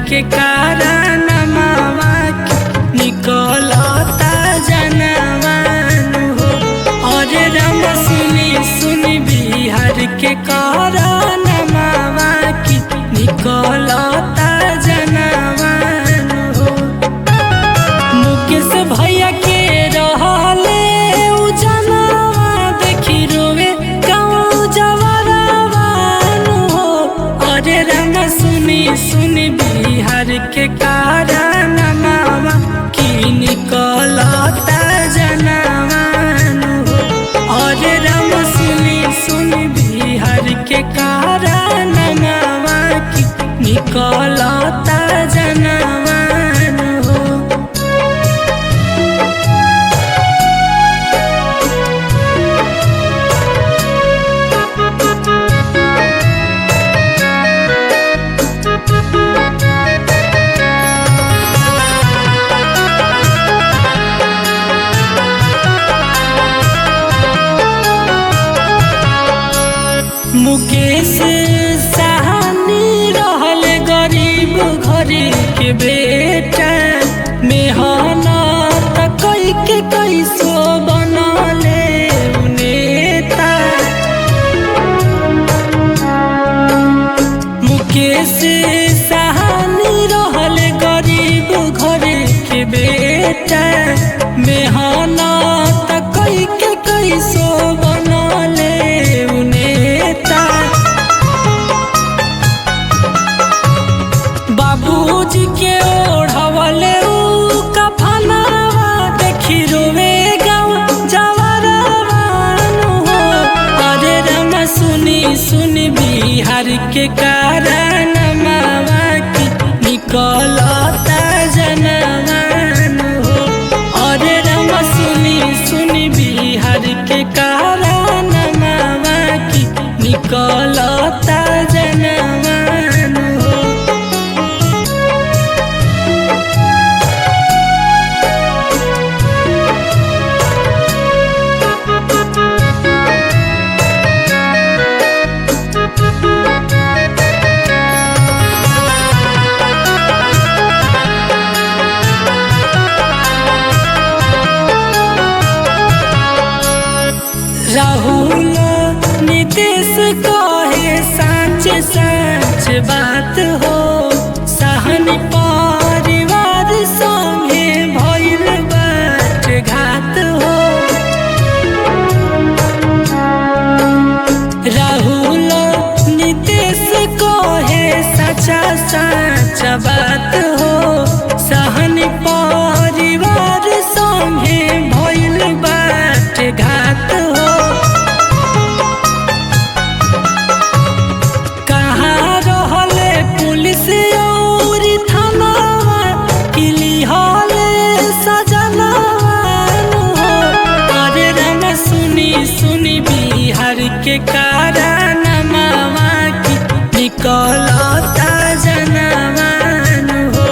के कारण मावा निकलता जनवान हो। और राम सुनी सुनी बिहार के कारण मावा की निकलता जनवान हो। मुकेश भैया के रहले उ जनवा देखी रोवे गाँव जवरवान हो। और राम सुनी सुनी बिहार के कारण मावा की निकलता जनवान हो। और राम सुनी सुनी बिहार के कारण मावा की निकलता जनवान हो। मुकेश साहनी रहल गरीब घर के बेटा, मेहनत कई के कैसो बनले उ नेता। मुकेश साहनी रहल गरीब घर के बेटा, मेहनत कई के कैसो बनले उ नेता। बाबूजी के ओढ़वले उ कफनवा देखी रोवे गाँव जवरवान हो। अरे राम सुनी सुनी बिहार के कारण मावा की निकलता जनवान हो। और राम सुनी सुनी बिहार के कारण मावा की निकलता जनवान हो। राहुल नीतीश कहे सच सच बात हो। सहन परिवार संगे भइल बाट घात हो। राहुल नीतीश कहे सचा सच बात हो। सहन परिवार संगे भइल बाट घात हो। के कारण मावा की निकलता जनवान हो।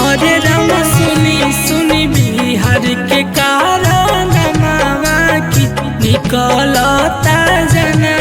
और राम सुनी सुनी बिहार के कारण मावा की निकलता जनवान।